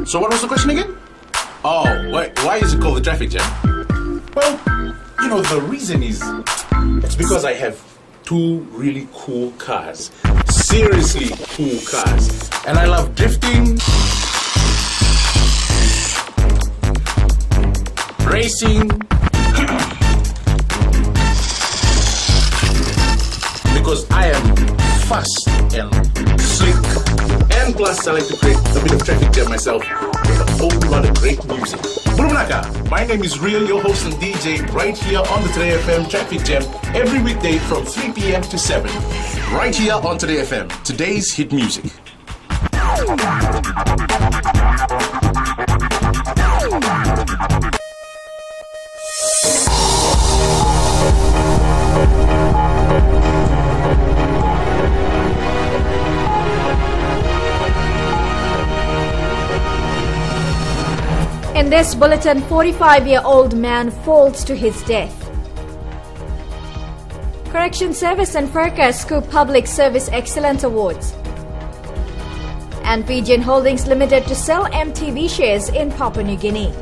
So what was the question again? Oh, why is it called the traffic jam? Well, you know, the reason is, it's because I have two really cool cars. Seriously cool cars. And I love drifting, racing, because I am fast and slick, and plus I like to create a bit of traffic jam myself with a whole lot of great music. Burumnaka, my name is Real, your host and DJ, right here on the Today FM Traffic Jam every weekday from 3 p.m. to 7. Right here on Today FM, today's hit music. In this bulletin, 45-year-old man falls to his death. Correction Service and FERCA scoop Public Service Excellence Awards. And Fijian Holdings Limited to sell MTV shares in Papua New Guinea.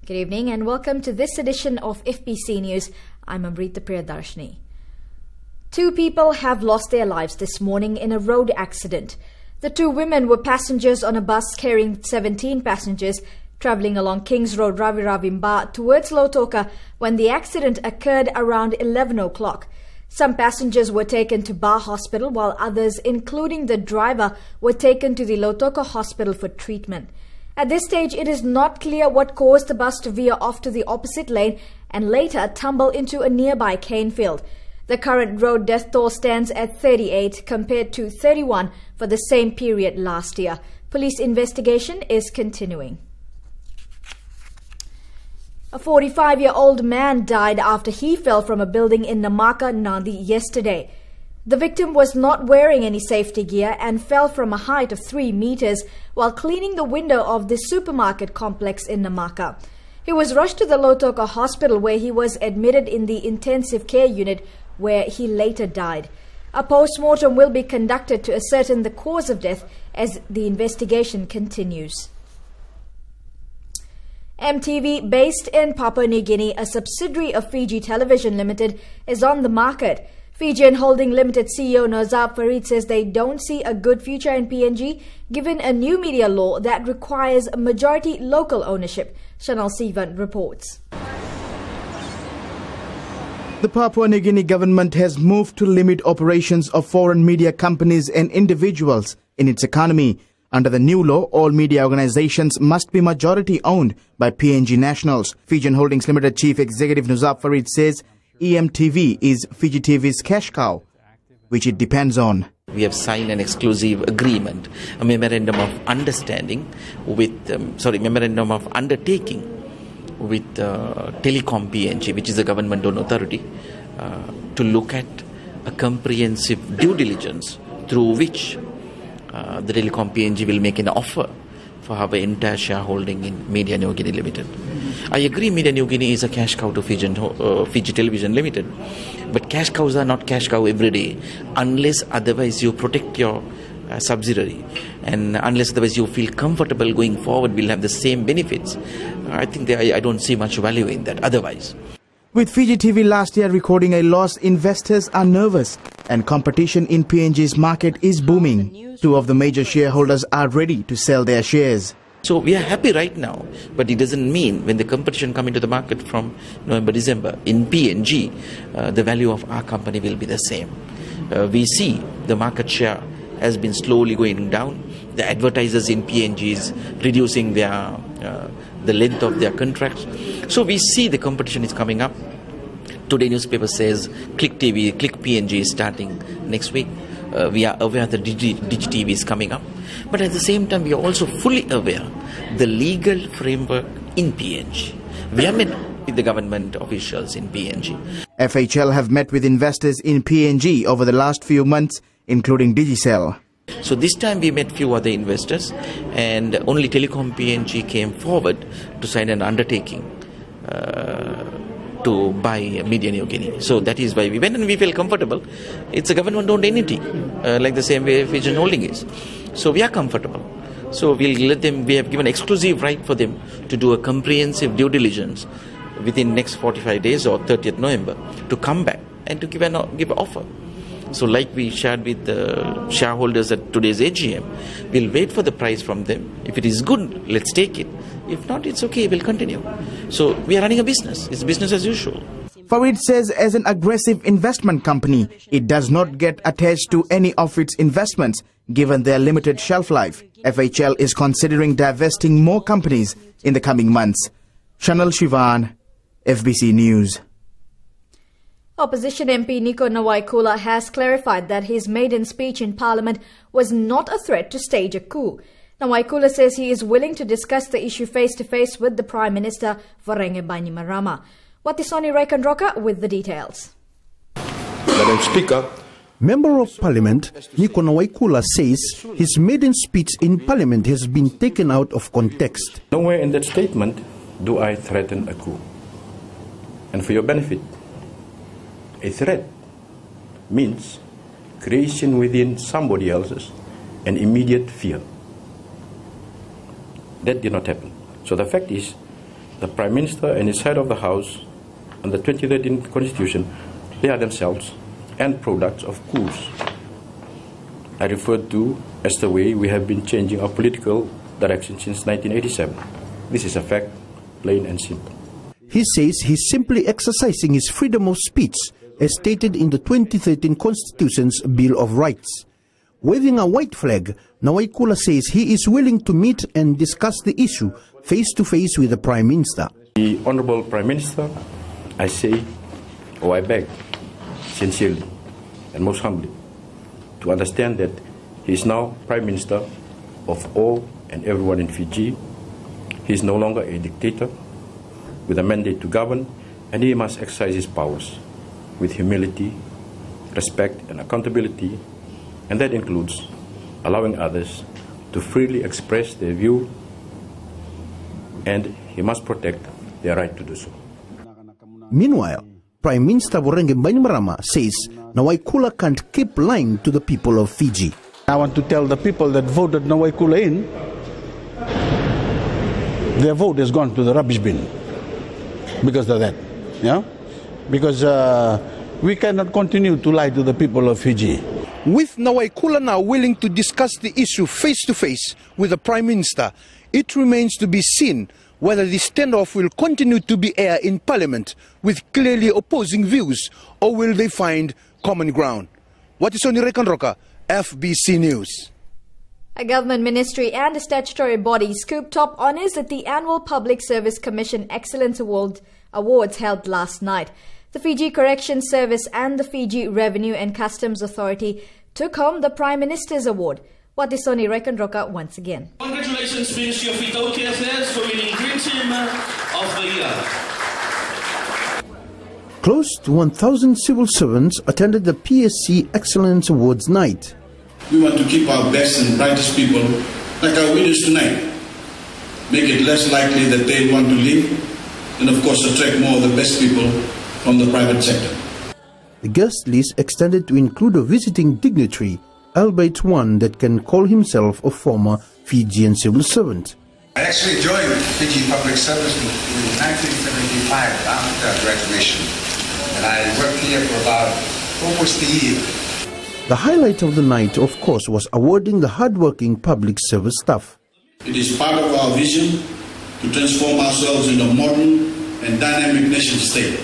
Good evening and welcome to this edition of FBC News. I'm Amrita Priyadarshini. 2 people have lost their lives this morning in a road accident. The 2 women were passengers on a bus carrying 17 passengers travelling along Kings Road, Raviravimba towards Lautoka when the accident occurred around 11 o'clock. Some passengers were taken to Ba Hospital while others, including the driver, were taken to the Lautoka Hospital for treatment. At this stage, it is not clear what caused the bus to veer off to the opposite lane and later tumble into a nearby cane field. The current road death toll stands at 38 compared to 31 for the same period last year. Police investigation is continuing. A 45-year-old man died after he fell from a building in Namaka, Nandi yesterday. The victim was not wearing any safety gear and fell from a height of 3 meters while cleaning the window of the supermarket complex in Namaka. He was rushed to the Lautoka Hospital where he was admitted in the intensive care unit where he later died. A post-mortem will be conducted to ascertain the cause of death as the investigation continues. MTV, based in Papua New Guinea, a subsidiary of Fiji Television Limited, is on the market. Fijian Holding Limited CEO Nozab Farid says they don't see a good future in PNG given a new media law that requires majority local ownership. Chanel Sivan reports. The Papua New Guinea government has moved to limit operations of foreign media companies and individuals in its economy. Under the new law, all media organizations must be majority owned by PNG nationals. Fijian Holdings Limited Chief Executive Nozab Farid says EMTV is Fiji TV's cash cow, which it depends on. We have signed an exclusive agreement, a memorandum of understanding with, memorandum of undertaking with Telecom PNG, which is a government-owned authority, to look at a comprehensive due diligence through which the Telecom PNG will make an offer for our entire shareholding in Media New Guinea Limited. I agree Media New Guinea is a cash cow to Fiji Television Limited, but cash cows are not cash cow every day unless otherwise you protect your subsidiary, and unless otherwise you feel comfortable going forward we'll have the same benefits. I think I don't see much value in that otherwise. With Fiji TV last year recording a loss, investors are nervous and competition in PNG's market is booming. 2 of the major shareholders are ready to sell their shares. So we are happy right now, but it doesn't mean when the competition come into the market from November, December in PNG, the value of our company will be the same. We see the market share has been slowly going down. The advertisers in PNG is reducing their the length of their contracts. So we see the competition is coming up. Today newspaper says Click PNG is starting next week. We are aware that DigiTV is coming up. But at the same time, we are also fully aware the legal framework in PNG. We have met with the government officials in PNG. FHL have met with investors in PNG over the last few months, including Digicel. So this time we met few other investors, and only Telecom PNG came forward to sign an undertaking to buy Media New Guinea. So that is why we went, and we feel comfortable. It's a government-owned entity, like the same way Fijian Holding is. So we are comfortable. So we'll let them, we have given exclusive right for them to do a comprehensive due diligence within next 45 days or 30th November to come back and to give an offer. So like we shared with the shareholders at today's AGM, we'll wait for the price from them. If it is good, let's take it. If not, it's okay, we'll continue. So we are running a business. It's business as usual. Farid says as an aggressive investment company, it does not get attached to any of its investments given their limited shelf life. FHL is considering divesting more companies in the coming months. Chanel Shivan, FBC News. Opposition MP Nico Nawaikula has clarified that his maiden speech in Parliament was not a threat to stage a coup. Nawaikula says he is willing to discuss the issue face-to-face with the Prime Minister Vodafone Arena. Watisoni Rekandroka with the details. Madam Speaker, Member of Parliament Nico Nawaikula says his maiden speech in Parliament has been taken out of context. Nowhere in that statement do I threaten a coup. And for your benefit, a threat means creation within somebody else's an immediate fear. That did not happen. So the fact is, the Prime Minister and his head of the House and the 2013 Constitution, they are themselves end products of coups. I refer to as the way we have been changing our political direction since 1987. This is a fact, plain and simple. He says he's simply exercising his freedom of speech as stated in the 2013 Constitution's Bill of Rights. Waving a white flag, Nawaikula says he is willing to meet and discuss the issue face-to-face with the Prime Minister. The Honourable Prime Minister, I say, or I beg, sincerely and most humbly, to understand that he is now Prime Minister of all and everyone in Fiji. He is no longer a dictator with a mandate to govern, and he must exercise his powers with humility, respect and accountability, and that includes allowing others to freely express their view, and he must protect their right to do so. Meanwhile, Prime Minister Vodafone Arena says Nawaikula can't keep lying to the people of Fiji. I want to tell the people that voted Nawaikula in, their vote has gone to the rubbish bin because of that. Yeah? Because we cannot continue to lie to the people of Fiji. With Nawaikula now willing to discuss the issue face-to-face with the Prime Minister, it remains to be seen whether the standoff will continue to be aired in Parliament with clearly opposing views, or will they find common ground. Watisoni Rekandroka, FBC News. A government ministry and a statutory body scooped top honours at the annual Public Service Commission Excellence Awards held last night. The Fiji Corrections Service and the Fiji Revenue and Customs Authority took home the Prime Minister's Award. Watisoni Rekandroka once again. Congratulations, Ministry of Fiji Affairs, for winning Green Team of the Year. Close to 1,000 civil servants attended the PSC Excellence Awards night. We want to keep our best and brightest people, like our winners tonight, make it less likely that they want to leave, and of course attract more of the best people from the private sector. The guest list extended to include a visiting dignitary, albeit one that can call himself a former Fijian civil servant. I actually joined Fiji Public Service in 1975 after graduation, and I worked here for about almost a year. The highlight of the night, of course, was awarding the hard-working public service staff. It is part of our vision to transform ourselves into a modern and dynamic nation state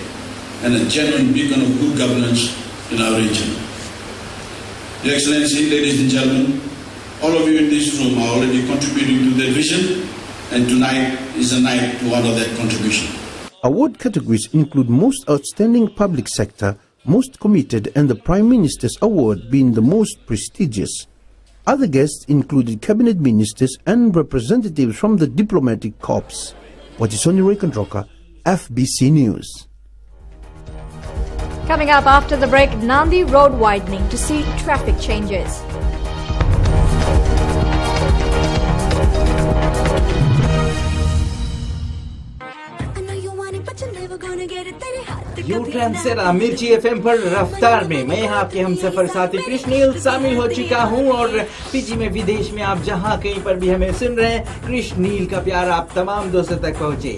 and a genuine beacon of good governance in our region. Your Excellency, ladies and gentlemen, all of you in this room are already contributing to that vision, and tonight is a night to honor that contribution. Award categories include Most Outstanding Public Sector, Most Committed, and the Prime Minister's Award being the most prestigious. Other guests included cabinet ministers and representatives from the diplomatic corps. Watisoni Rekandroka, FBC News. Coming up after the break, Nandi road widening to see traffic changes. I know you want it, but you're never gonna get it. You train से मिर्ची FM पर रफ्तार में मैं आपके हम सफर साथी कृष्णील शामिल हो चुका हूं और फिजी में विदेश में आप जहां कहीं पर भी हमें सुन रहे हैं, कृष्णील का प्यार आप तमाम दोस्तों तक पहुंचे।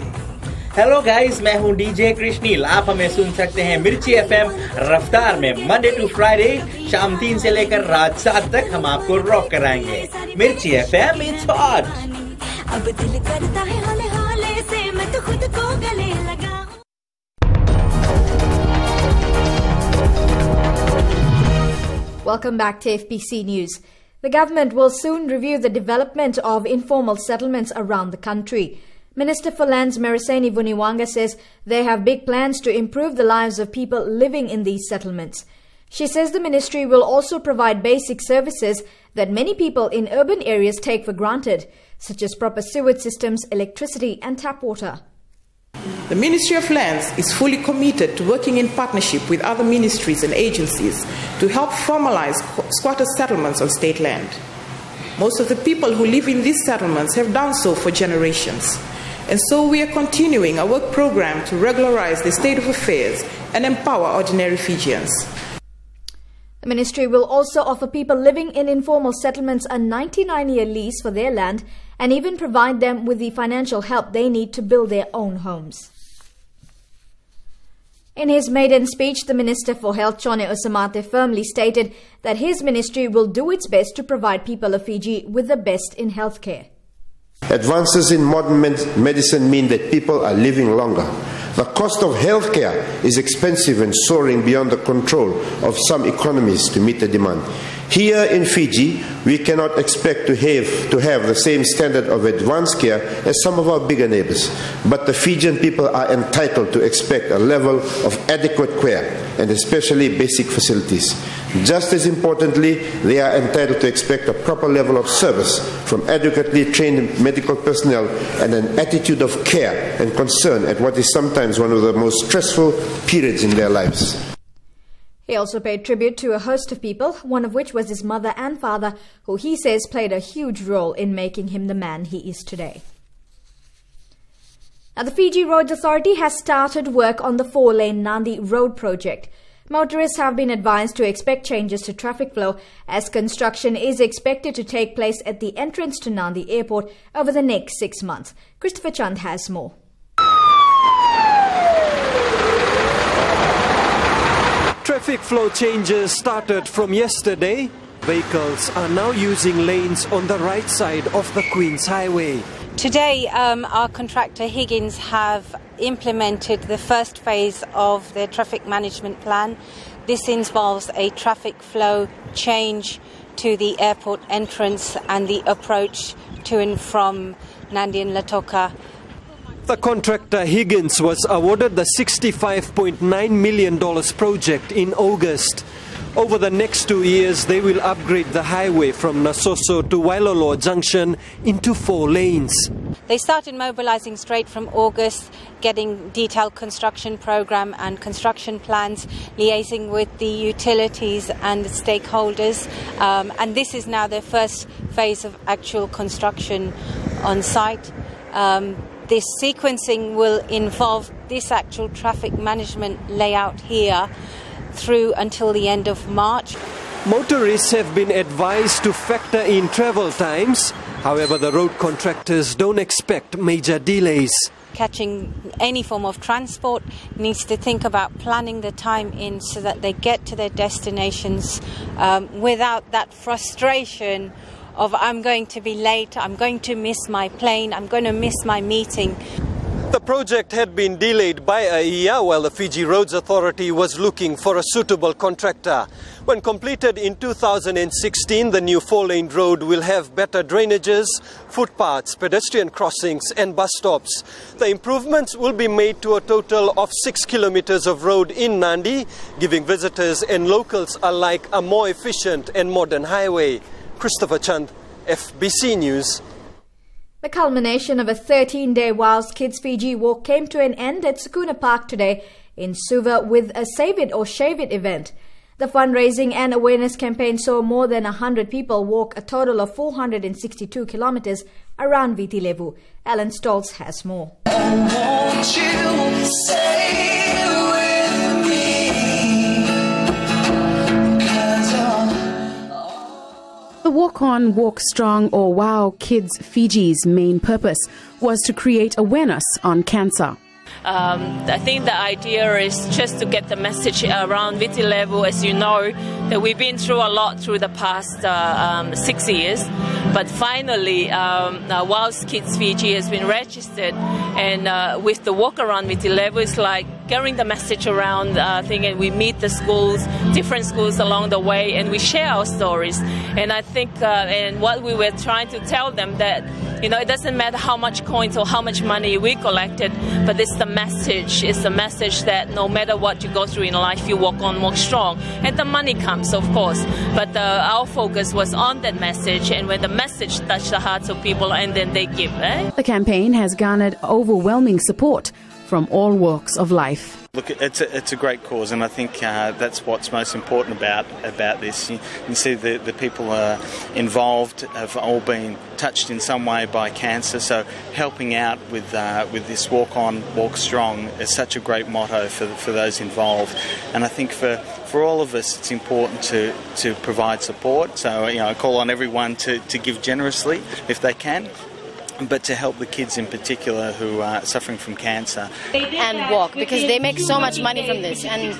हेलो गाइस, मैं हूं डीजे कृष्णील। आप हमें सुन सकते हैं मिर्ची एफएम रफ्तार में मंडे टू फ्राइडे शाम 3 से लेकर रात 7 तक हम आपको रॉक कराएंगे। मिर्ची एफएम इट्स हॉट। अब दिल करता है हौले हौले से मैं तो खुद को गले लगाऊं। Welcome back to FBC News. The government will soon review the development of informal settlements around the country. Minister for Lands Meriseni Vuniwanga says they have big plans to improve the lives of people living in these settlements. She says the ministry will also provide basic services that many people in urban areas take for granted, such as proper sewage systems, electricity and tap water. The Ministry of Lands is fully committed to working in partnership with other ministries and agencies to help formalize squatter settlements on state land. Most of the people who live in these settlements have done so for generations. And so we are continuing our work program to regularize the state of affairs and empower ordinary Fijians. The ministry will also offer people living in informal settlements a 99-year lease for their land and even provide them with the financial help they need to build their own homes. In his maiden speech, the Minister for Health, Chone Osamate, firmly stated that his ministry will do its best to provide people of Fiji with the best in healthcare. Advances in modern medicine mean that people are living longer. The cost of healthcare is expensive and soaring beyond the control of some economies to meet the demand. Here in Fiji, we cannot expect to have the same standard of advanced care as some of our bigger neighbors. But the Fijian people are entitled to expect a level of adequate care and especially basic facilities. Just as importantly, they are entitled to expect a proper level of service from adequately trained medical personnel and an attitude of care and concern at what is sometimes one of the most stressful periods in their lives. He also paid tribute to a host of people, one of which was his mother and father, who he says played a huge role in making him the man he is today. Now, the Fiji Roads Authority has started work on the 4-lane Nandi Road project. Motorists have been advised to expect changes to traffic flow as construction is expected to take place at the entrance to Nandi Airport over the next 6 months. Christopher Chand has more. Traffic flow changes started from yesterday. Vehicles are now using lanes on the right side of the Queen's Highway. Today, our contractor Higgins have implemented the first phase of their traffic management plan. This involves a traffic flow change to the airport entrance and the approach to and from Nandi and Latoka. The contractor Higgins was awarded the $65.9 million project in August. Over the next 2 years, they will upgrade the highway from Nasoso to Wailolo Junction into 4 lanes. They started mobilizing straight from August, getting detailed construction program and construction plans, liaising with the utilities and the stakeholders. And this is now their first phase of actual construction on site. This sequencing will involve this actual traffic management layout here through until the end of March. Motorists have been advised to factor in travel times. However, the road contractors don't expect major delays. Catching any form of transport needs to think about planning the time in so that they get to their destinations without that frustration of I'm going to be late, I'm going to miss my plane, I'm going to miss my meeting. The project had been delayed by a year while the Fiji Roads Authority was looking for a suitable contractor. When completed in 2016, the new 4-lane road will have better drainages, footpaths, pedestrian crossings and bus stops. The improvements will be made to a total of 6 kilometers of road in Nandi, giving visitors and locals alike a more efficient and modern highway. Christopher Chand, FBC News. The culmination of a 13-day Wild Kids Fiji walk came to an end at Sakuna Park today in Suva with a Save It or Shave It event. The fundraising and awareness campaign saw more than 100 people walk a total of 462 kilometers around Viti Levu. Alan Stoltz has more. Won't you say it with The Walk On, Walk Strong or WOW Kids Fiji's main purpose was to create awareness on cancer. I think the idea is just to get the message around Viti level. As you know, that we've been through a lot through the past 6 years, but finally WOW Kids Fiji has been registered, and with the walk around Viti level, it's like carrying the message around. And we meet the schools, different schools along the way, and we share our stories. And I think and what we were trying to tell them that, you know, it doesn't matter how much coins or how much money we collected, but it's the message. It's the message that no matter what you go through in life, you walk on, walk strong. And the money comes, of course. But our focus was on that message, and when the message touched the hearts of people, and then they give. The campaign has garnered overwhelming support from all walks of life. Look, it's a great cause, and I think that's what's most important about this. You can see the people involved have all been touched in some way by cancer, so helping out with this Walk On, Walk Strong is such a great motto for those involved. And I think for all of us, it's important to provide support. So, you know, I call on everyone to give generously if they can, but to help the kids in particular who are suffering from cancer. And walk, because they make so much money from this, and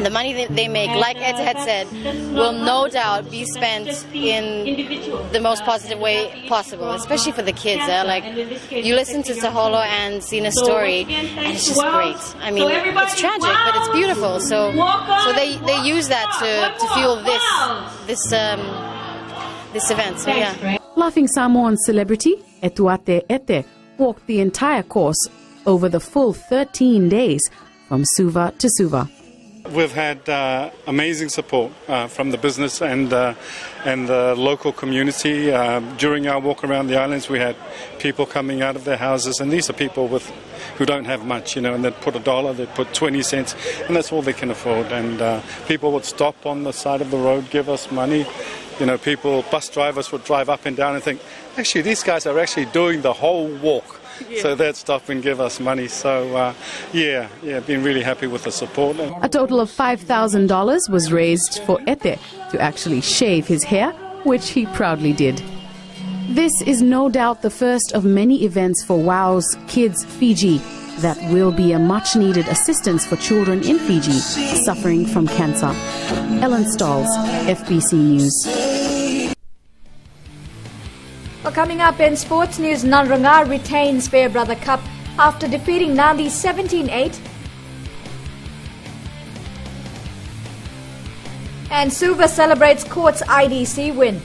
the money that they make, like Ed had said, will no doubt be spent in the most positive way possible, especially for the kids. Like, you listen to Taholo and Zina's story, and it's just great. I mean, it's tragic, but it's beautiful. So they use that to fuel this event. So yeah. Laughing Samoan celebrity Etuate Ete walked the entire course over the full 13 days from Suva to Suva. We've had amazing support from the business and the local community. During our walk around the islands, we had people coming out of their houses, and these are people who don't have much, you know, and they'd put $1, they'd put 20 cents, and that's all they can afford. And people would stop on the side of the road, give us money. You know, bus drivers would drive up and down and think, actually, these guys are actually doing the whole walk. Yeah. So they'd stop and give us money. So, been really happy with the support. A total of $5,000 was raised for Ete to actually shave his hair, which he proudly did. This is no doubt the first of many events for WOW's Kids Fiji that will be a much-needed assistance for children in Fiji suffering from cancer. Ellen Stalls, FBC News. Well, coming up in sports news, Nanranga retains Fairbrother Cup after defeating Nandi 17-8. And Suva celebrates Court's IDC win.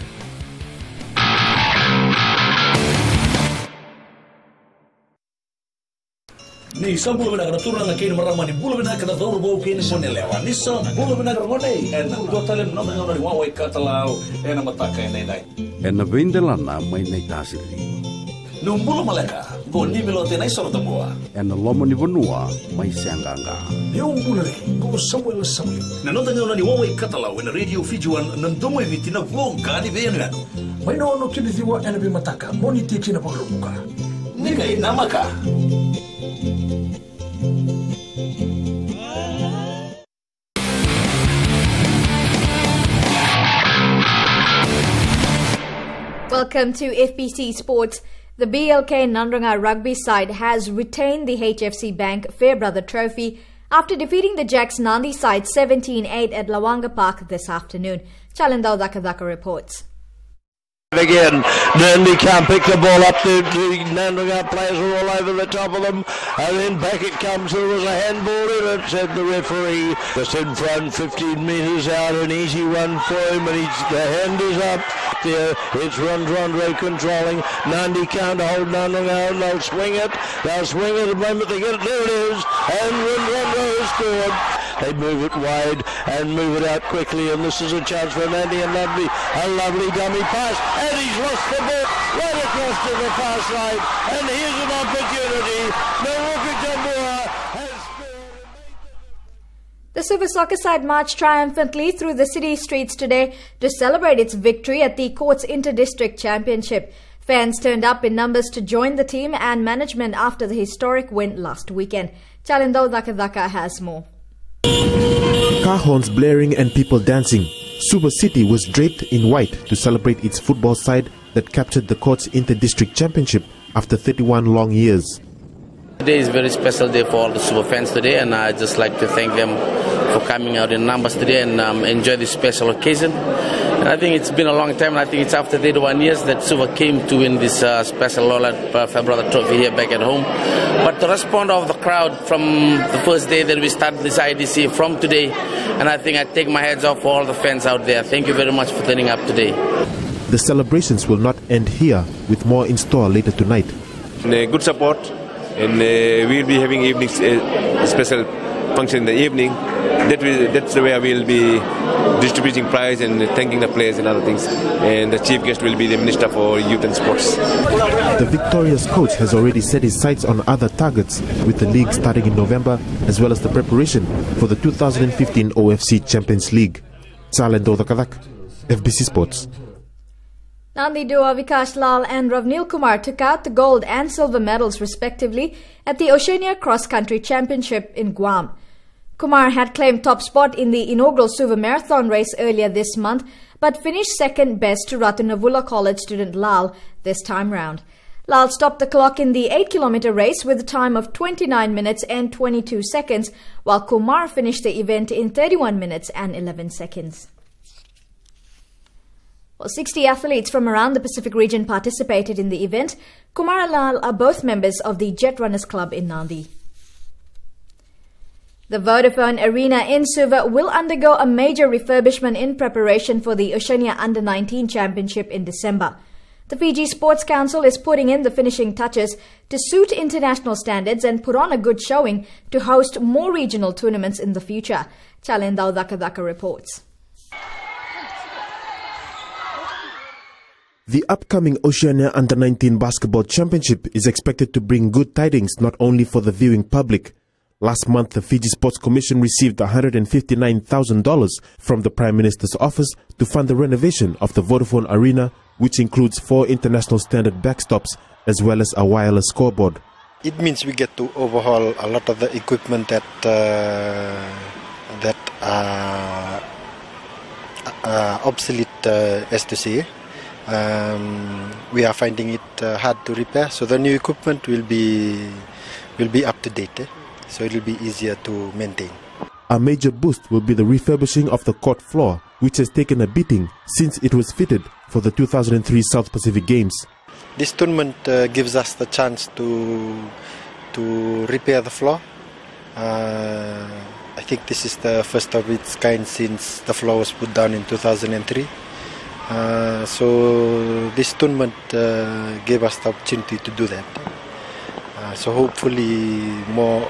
Ni sa bulu bina kana turun na kini marama ni bulu bina kana tauru bau kini sone lewa. Ni sa bulu bina kana ngone. En do talem no ngone wa wa katalau en mataka nei dai. En na vindela na mai nei tasiri. No bulu maleka go ni melote nei sorta boa. En na lomo ni vonua mai sanganga. Eu bulu go Samuel. Na no ngone ni wa wa katalau en radio Fiji wan nandomo vitina vonga ni vena. Mai no kini diwa en be mataka. Moni tiki na pagruka. Ni kai namaka. Welcome to FBC Sports. The BLK Nanranga rugby side has retained the HFC Bank Fairbrother Trophy after defeating the Jacks Nandi side 17-8 at Lawanga Park this afternoon. Chalindao Dakadaka reports. Again, Nandi can't pick the ball up. The Nanranga players are all over the top of them, and then back it comes. There was a handball in it, said the referee. Just in front, 15 metres out, an easy one for him, and the hand is up there. It's Rondre controlling. Nandi can't hold Nanranga, and they'll swing it. The moment they get it. There it is, and Rondre has scored. They move it wide and move it out quickly, and this is a chance for Nandi, and a lovely dummy pass, and he's lost the ball right across to the far side, and here's an opportunity. Naruka Tambura has scored. The Suva soccer side marched triumphantly through the city streets today to celebrate its victory at the Courts Inter-District Championship. Fans turned up in numbers to join the team and management after the historic win last weekend. Chalindo Dakadaka has more. Car horns blaring and people dancing. Suva City was draped in white to celebrate its football side that captured the court's inter-district championship after 31 long years. Today is a very special day for all the Suva fans today, and I'd just like to thank them for coming out in numbers today and enjoy this special occasion. And I think it's been a long time, and I think it's after 31 years that Suva came to win this special Lola Fabrada trophy here back at home. But the response of the crowd from the first day that we started this IDC from today, and I think I take my hats off for all the fans out there. Thank you very much for turning up today. The celebrations will not end here, with more in store later tonight. Good support, and we'll be having evening special function in the evening. That's the way we'll be distributing prize and thanking the players and other things. And the chief guest will be the Minister for Youth and Sports. The victorious coach has already set his sights on other targets, with the league starting in November, as well as the preparation for the 2015 OFC Champions League. Salendo Kadak, FBC Sports. Nandi duo Vikash Lal and Ravnil Kumar took out the gold and silver medals respectively at the Oceania Cross Country Championship in Guam. Kumar had claimed top spot in the inaugural Suva Marathon race earlier this month, but finished second best to Ratunavula College student Lal this time round. Lal stopped the clock in the 8-kilometer race with a time of 29 minutes and 22 seconds, while Kumar finished the event in 31 minutes and 11 seconds. Well, 60 athletes from around the Pacific region participated in the event. Kumar and Lal are both members of the Jet Runners Club in Nandi. The Vodafone Arena in Suva will undergo a major refurbishment in preparation for the Oceania Under-19 Championship in December. The Fiji Sports Council is putting in the finishing touches to suit international standards and put on a good showing to host more regional tournaments in the future. Chalendau Dakadaka reports. The upcoming Oceania Under-19 Basketball Championship is expected to bring good tidings not only for the viewing public. Last month, the Fiji Sports Commission received $159,000 from the Prime Minister's office to fund the renovation of the Vodafone Arena, which includes 4 international standard backstops as well as a wireless scoreboard. It means we get to overhaul a lot of the equipment that obsolete, as to say. We are finding it hard to repair, so the new equipment will be up to date. So it will be easier to maintain. A major boost will be the refurbishing of the court floor, which has taken a beating since it was fitted for the 2003 South Pacific Games. This tournament gives us the chance to repair the floor. I think this is the first of its kind since the floor was put down in 2003. So this tournament gave us the opportunity to do that. So hopefully more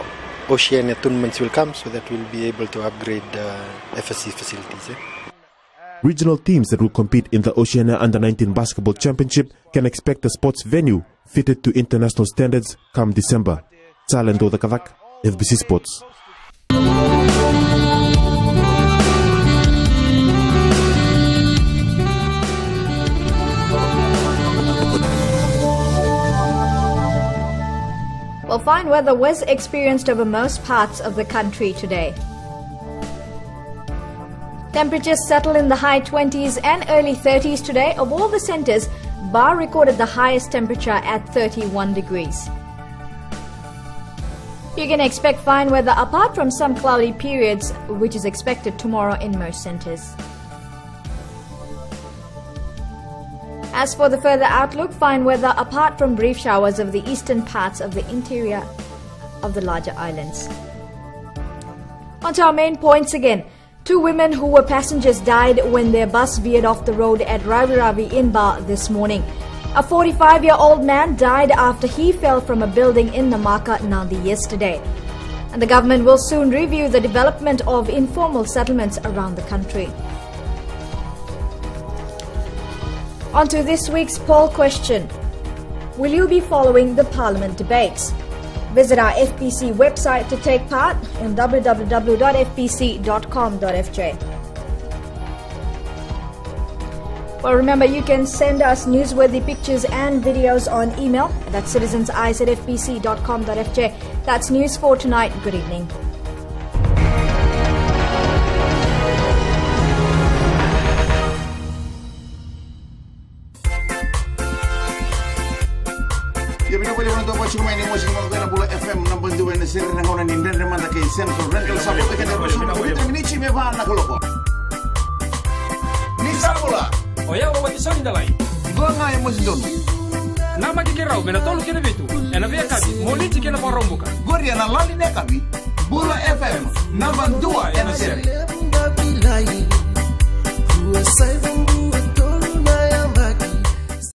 Oceania tournaments will come so that we'll be able to upgrade FSC facilities. Regional teams that will compete in the Oceania Under-19 Basketball Championship can expect a sports venue fitted to international standards come December. Salendo Dakavak, FBC Sports. Well, fine weather was experienced over most parts of the country today. Temperatures settle in the high 20s and early 30s today. Of all the centres, Bar recorded the highest temperature at 31 degrees. You can expect fine weather apart from some cloudy periods, which is expected tomorrow in most centres. As for the further outlook, fine weather apart from brief showers over the eastern parts of the interior of the larger islands. On to our main points again. 2 women who were passengers died when their bus veered off the road at Ravi Ravi in Ba this morning. A 45-year-old man died after he fell from a building in Namaka, Nandi yesterday. And the government will soon review the development of informal settlements around the country. On to this week's poll question. Will you be following the Parliament debates? Visit our FBC website to take part on www.fbc.com.fj. Well, remember, you can send us newsworthy pictures and videos on email. That's citizenseyes@fbc.com.fj. That's news for tonight. Good evening. pwede wana topa chukuma ini moshi kama kwena bula FM namba nduwe na siri na hona nindende manda kei Central Rental Support kene rusuna kubita minichi mevana na koloko. Nisabula. Oya wawati soni dalai. Gonga ya moshi donu. Nama kikirau mena tolu kene bitu. Ena via kabi molichi kene porombuka. Goria na lali ne kabi. Bula FM namba nduwa ena siri.